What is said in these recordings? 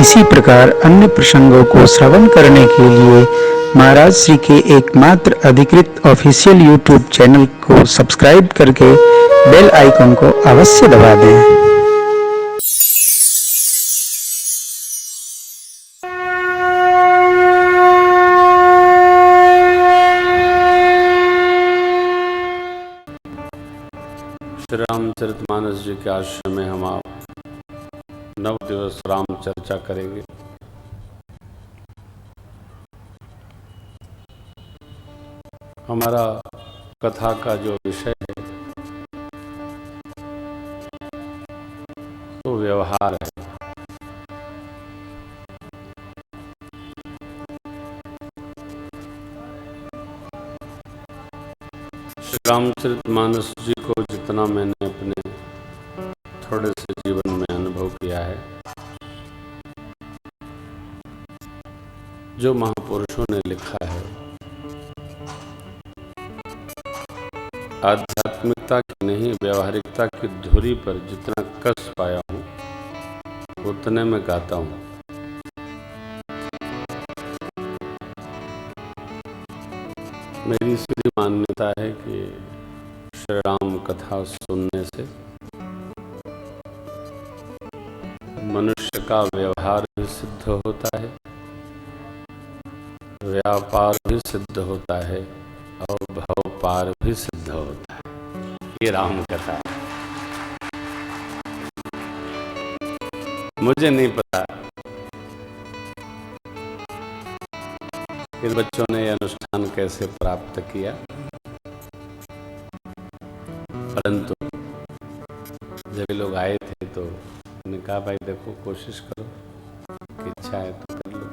इसी प्रकार अन्य प्रसंगों को श्रवण करने के लिए महाराज श्री के एकमात्र अधिकृत ऑफिशियल यूट्यूब चैनल को सब्सक्राइब करके बेल आइकन को अवश्य दबा दें। श्री रामचरितमानस जी के आश्रम में हम आप 9 दिवस राम चर्चा करेंगे। हमारा कथा का जो विषय है तो व्यवहार है। श्री रामचरितमानस जी को जितना मैंने अपने थोड़े से जीवन में अनुभव किया है, जो महापुरुषों ने लिखा है, आध्यात्मिकता की नहीं व्यवहारिकता की धुरी पर जितना कस पाया हूँ उतने में गाता हूँ। मेरी सीधी मान्यता है कि श्री राम कथा सुनने से मनुष्य का व्यवहार भी सिद्ध होता है, व्यापार भी सिद्ध होता है और भव पार भी सिद्ध होता है। ये राम कथा है। मुझे नहीं पता इन बच्चों ने यह अनुष्ठान कैसे प्राप्त किया, परंतु जब ये लोग आए थे तो उन्होंने कहा भाई देखो कोशिश करो कि इच्छा है तो कर लो।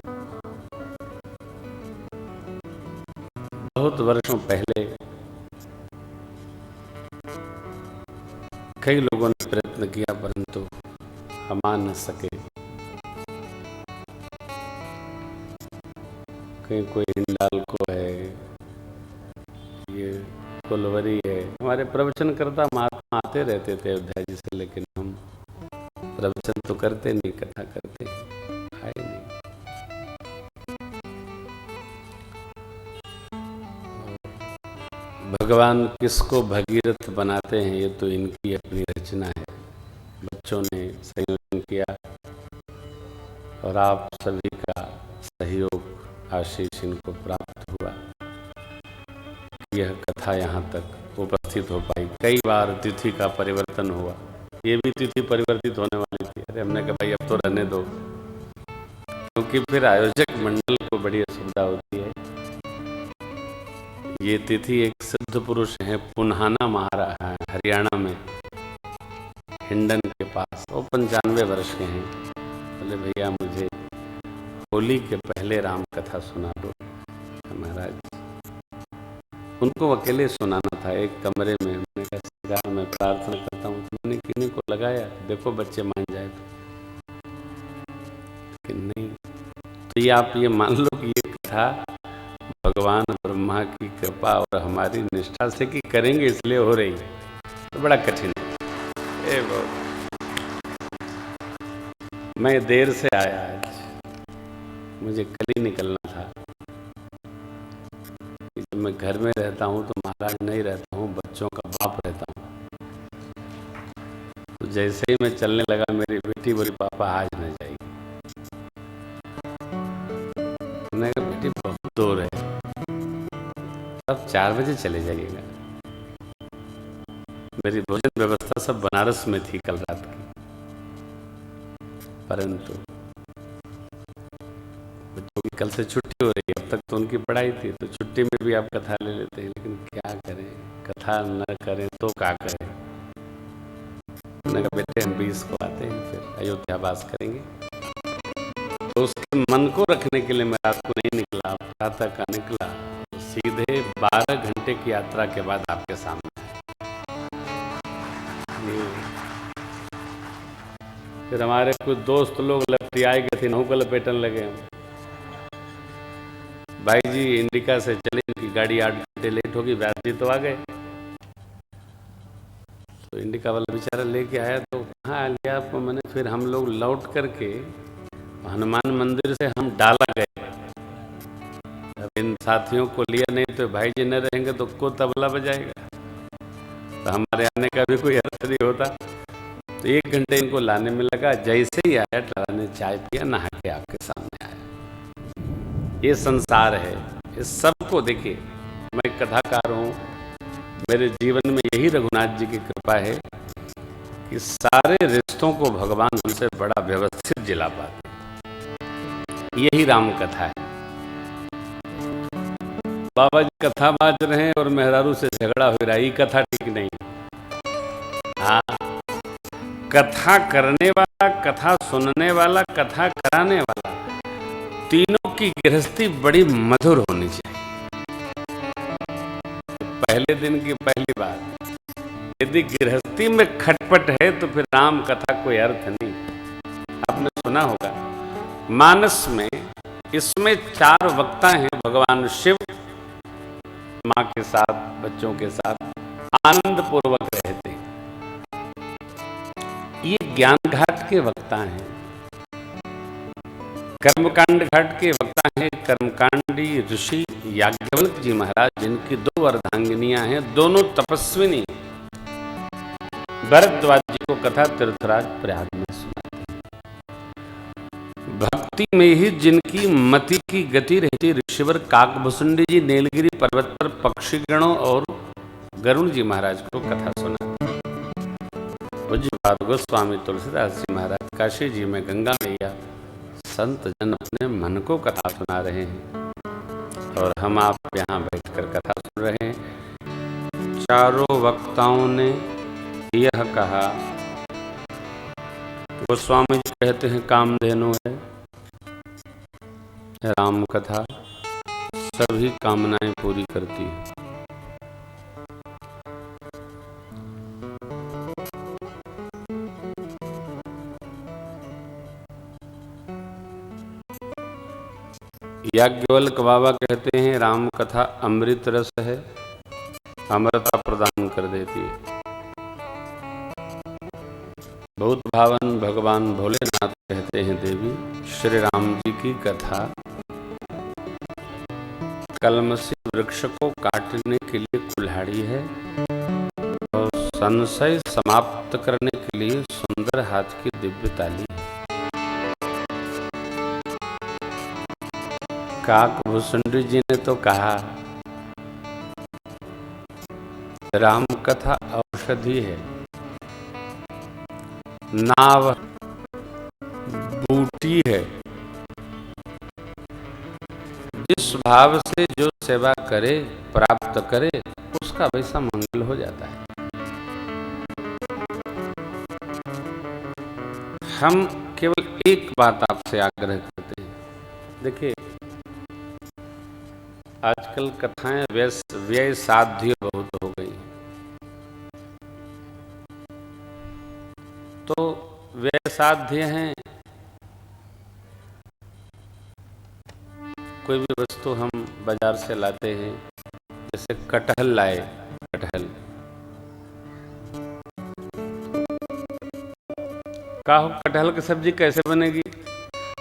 बहुत वर्षों पहले कई लोगों ने प्रयत्न किया परंतु हम आ न सके। कहीं कोई हिंडाल को है, ये कोलवरी है। हमारे प्रवचन करता महात्मा आते रहते थे अयोध्या जी से, लेकिन हम प्रवचन तो करते नहीं, कथा करते आए नहीं। भगवान किसको भगीरथ बनाते हैं ये तो इनकी अपनी रचना है। बच्चों ने संयोजन किया और आप सभी का सहयोग आशीष इनको प्राप्त हुआ। यह कथा यहाँ तक उपस्थित हो पाई। कई बार तिथि का परिवर्तन हुआ, ये भी तिथि परिवर्तित होने वाली थी। अरे हमने कहा भाई अब तो रहने दो, क्योंकि फिर आयोजक मंडल को बड़ी असुविधा होती है। ये तिथि एक सिद्ध पुरुष हैं, पुन्हाना महाराज हरियाणा में हिंडन के पास, वो 95 वर्ष के हैं। बोले भैया मुझे होली के पहले राम कथा सुना दो। महाराज उनको अकेले सुनाना था एक कमरे में। मैंने कहा मैं प्रार्थना करता हूँ। मैंने किन्हीं को लगाया, देखो बच्चे मान जाए कि नहीं। तो ये आप ये मान लो कि ये कथा भगवान ब्रह्मा की कृपा और हमारी निष्ठा से कि करेंगे इसलिए हो रही है, तो बड़ा कठिन है। मैं देर से आया आज, मुझे कल ही निकलना था। जब मैं घर में रहता हूँ तो महाराज नहीं रहता हूँ, बच्चों का बाप रहता हूँ। तो जैसे ही मैं चलने लगा मेरी बेटी बोली पापा आज न जाएगी। मैंने कहा बेटी बहुत दूर है, अब 4 बजे चले जाइएगा। मेरी भोजन व्यवस्था सब बनारस में थी कल रात की, परंतु बच्चों की कल से छुट्टी हो रही है। अब तक तो उनकी पढ़ाई थी, तो छुट्टी में भी आप कथा ले लेते हैं, लेकिन क्या करें, कथा न करें तो क्या करें। मैंने कहा बेटे हम 20 को आते हैं, फिर अयोध्या वास करेंगे। तो उसके मन को रखने के लिए मैं रात को नहीं निकला, प्रातः का निकला, सीधे 12 घंटे की यात्रा के बाद आपके सामने। फिर हमारे कुछ दोस्त लोग लपटियाए गए थे, नहू को लपेटने लगे हम। भाई जी इंडिका से चले, इनकी गाड़ी 8 घंटे लेट होगी, व्यास जी तो आ गए। तो इंडिका वाला बेचारा लेके आया, तो कहाँ लिया आपको मैंने। फिर हम लोग लौट करके हनुमान मंदिर से हम डाला गए। अब इन साथियों को लिया नहीं तो भाई जी न रहेंगे तो को तबला बजाएगा, तो हमारे आने का भी कोई अर्थ नहीं होता। तो 1 घंटे इनको लाने में लगा। जैसे ही आया टला ने चाय पिया, नहा के आपके सामने आया। ये संसार है, इस सबको देखिए। मैं कथाकार हूँ, मेरे जीवन में यही रघुनाथ जी की कृपा है कि सारे रिश्तों को भगवान उनसे बड़ा व्यवस्थित जिला पाते। यही राम कथा है। बाबा जी कथा बाज रहे हैं और मेहरारू से झगड़ा हो रहा है, ये कथा ठीक नहीं। हाँ, कथा करने वाला, कथा सुनने वाला, कथा कराने वाला, तीनों की गृहस्थी बड़ी मधुर होनी चाहिए। पहले दिन की पहली बात, यदि गृहस्थी में खटपट है तो फिर राम कथा कोई अर्थ नहीं। आपने सुना होगा मानस में, इसमें 4 वक्ता हैं। भगवान शिव माँ के साथ, बच्चों के साथ आनंद पूर्वक रहते हैं। ये ज्ञान घाट के वक्ता हैं। कर्मकांड घाट के वक्ता हैं कर्मकांडी ऋषि याज्ञवल्क्य जी महाराज, जिनकी 2 अर्धांगिनियां हैं, दोनों तपस्विनी। भरद्वाज जी को कथा तीर्थराज प्रयाग में सुनाते हैं। भक्ति में ही जिनकी मति की गति रहती, ऋषिवर काकभुसुंडी जी नीलगिरी पर्वत पर पक्षीगणों और गरुण जी महाराज को कथा सुनाते हैं। पूज्यपाद गोस्वामी तुलसीदास जी महाराज काशी जी में गंगा मैया, संत जन अपने मन को कथा सुना रहे हैं और हम आप यहाँ बैठकर कथा सुन रहे हैं। चारों वक्ताओं ने यह कहा, गोस्वामी जी कहते हैं कामधेनु है राम कथा, सभी कामनाएं पूरी करती है। याज्ञवल्क्य बाबा कहते हैं राम कथा अमृत रस है, अमरता प्रदान कर देती है। बहुत भावन भगवान भोलेनाथ कहते हैं देवी, श्री राम जी की कथा कलमसी वृक्ष को काटने के लिए कुल्हाड़ी है और संशय समाप्त करने के लिए सुंदर हाथ की दिव्य ताली है। काकभुसुंडी जी ने तो कहा राम कथा औषधि है, नाव बूटी है, जिस भाव से जो सेवा करे प्राप्त करे उसका वैसा मंगल हो जाता है। हम केवल एक बात आपसे आग्रह करते हैं, देखिए आजकल कथाएं व्यय साध्य बहुत हो गई, तो व्यय साध्य हैं। कोई भी वस्तु हम बाजार से लाते हैं, जैसे कटहल लाए, कटहल की सब्जी कैसे बनेगी?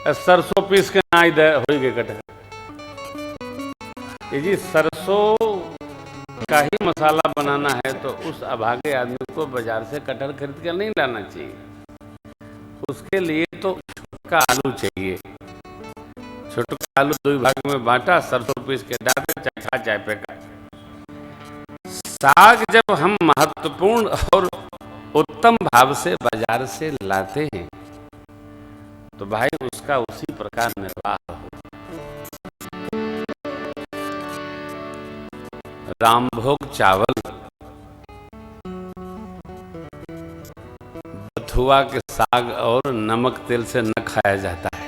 सरसों पीस के ना हो गए कटहल। ये जी सरसों का ही मसाला बनाना है तो उस अभागे आदमी को बाजार से कटहल खरीद कर नहीं लाना चाहिए। उसके लिए तो छोटका आलू चाहिए। छोटका आलू 2 भाग में बांटा, सरसों पीस के डाले, चखा चाय पे का। साग जब हम महत्वपूर्ण और उत्तम भाव से बाजार से लाते हैं तो भाई उसका उसी प्रकार निर्वाह हो। रामभोग चावल बथुआ के साग और नमक तेल से न खाया जाता है,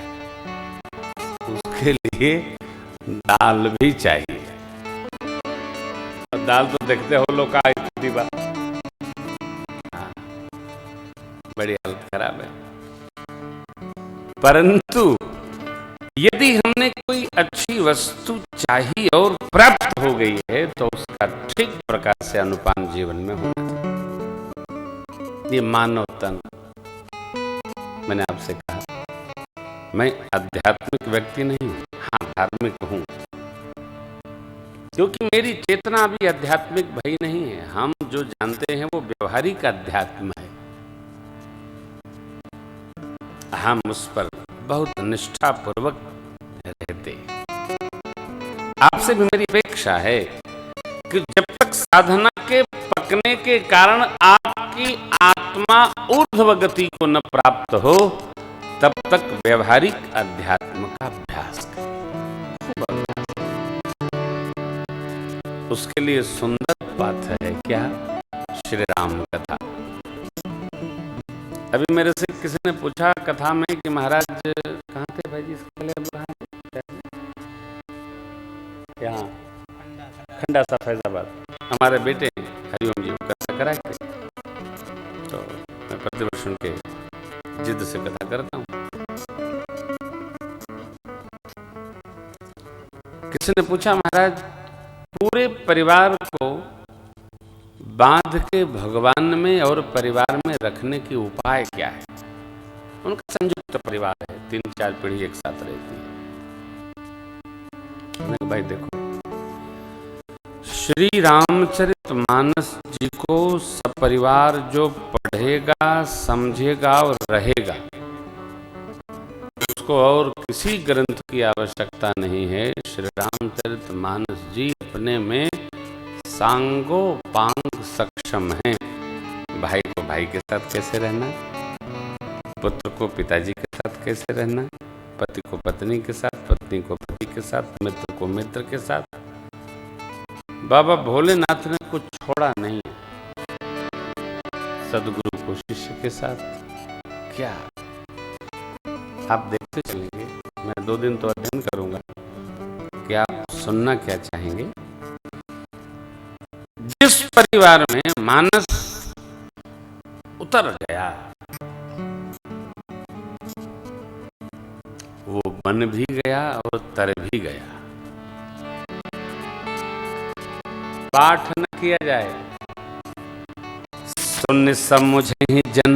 उसके लिए दाल भी चाहिए। दाल तो देखते हो लोग का बात, बड़ी हालत खराब है। परंतु यदि हमने कोई अच्छी वस्तु चाहिए और प्राप्त हो गई है तो उसका ठीक प्रकार से अनुपान जीवन में होना चाहिए। ये मानव तन, मैंने आपसे कहा मैं आध्यात्मिक व्यक्ति नहीं हूं, हाँ धार्मिक हूं, क्योंकि मेरी चेतना अभी आध्यात्मिक भई नहीं है। हम जो जानते हैं वो व्यवहारिक अध्यात्म है। हम उस पर बहुत निष्ठापूर्वक रहते। आपसे भी मेरी अपेक्षा है कि जब तक साधना के पकने के कारण आपकी आत्मा ऊर्ध्व गति को न प्राप्त हो, तब तक व्यवहारिक अध्यात्म का अभ्यास करें। उसके लिए सुंदर बात है क्या? श्री राम कथा। अभी मेरे से किसी ने पूछा कथा में कि महाराज कहाँ थे भाई जी, इसके पहले हम कहाँ थे? यहाँ खंडा सा फैजाबाद। हमारे बेटे हरिओम जी कथा करा के, तो मैं प्रतिवर्ष उनके जिद से कथा करता हूँ। किसी ने पूछा महाराज पूरे परिवार को बांध के भगवान में और परिवार में रखने की उपाय क्या है? उनका संयुक्त परिवार है, 3-4 पीढ़ी एक साथ रहती है। भाई देखो, श्री रामचरितमानस जी को सपरिवार जो पढ़ेगा, समझेगा और रहेगा, उसको और किसी ग्रंथ की आवश्यकता नहीं है। श्री रामचरितमानस जी अपने में सांगो पांग सक्षम हैं। भाई को भाई के साथ कैसे रहना, पुत्र को पिताजी के साथ कैसे रहना, पति को पत्नी के साथ, पत्नी को पति के साथ, मित्र को मित्र के साथ। बाबा भोलेनाथ ने कुछ छोड़ा नहीं। सदगुरु को शिष्य के साथ क्या, आप देखते चलेंगे। मैं 2 दिन तो अध्ययन करूंगा कि आप सुनना क्या चाहेंगे। जिस परिवार में मानस उतर गया, वो बन भी गया और तर भी गया। पाठ न किया जाए, सुन समुझे ही जन,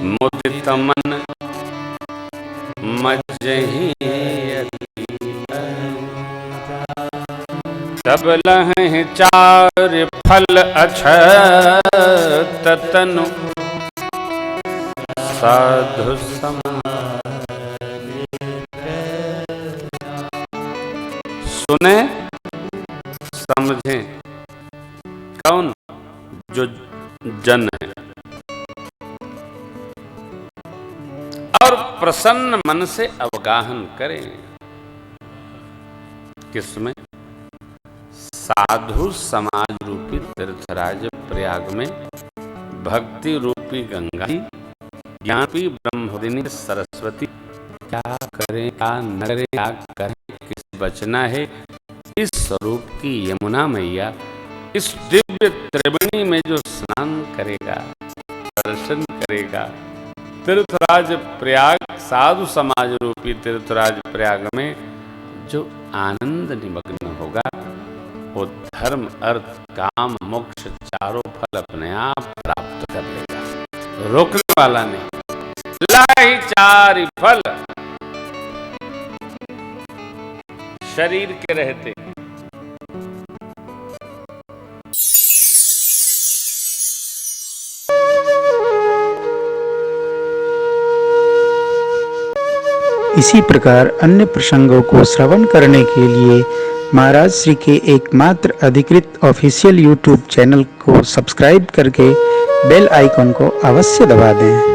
मुदित मन मज्जहि तब लहै चार फल अछत तनु साधु समाज। सुने समझे कौन? जो जन है, और प्रसन्न मन से अवगाहन करें। किसमें? साधु समाज रूपी तीर्थराज प्रयाग में भक्ति रूपी गंगा, ज्ञानी ब्रह्मदिनी सरस्वती, क्या करें क्या न करें, क्या करें किस बचना है, इस स्वरूप की यमुना मैया इस दिव्य त्रिवेणी में जो स्नान करेगा, दर्शन करेगा, तीर्थराज प्रयाग, साधु समाज रूपी तीर्थराज प्रयाग में जो आनंद निमग्न होगा, वो धर्म अर्थ काम मोक्ष चारों फल अपने आप प्राप्त कर लेगा। रोकने वाला नहीं। लाई चार फल शरीर के रहते। इसी प्रकार अन्य प्रसंगों को श्रवण करने के लिए महाराज श्री के एकमात्र अधिकृत ऑफिशियल YouTube चैनल को सब्सक्राइब करके बेल आइकन को अवश्य दबा दें।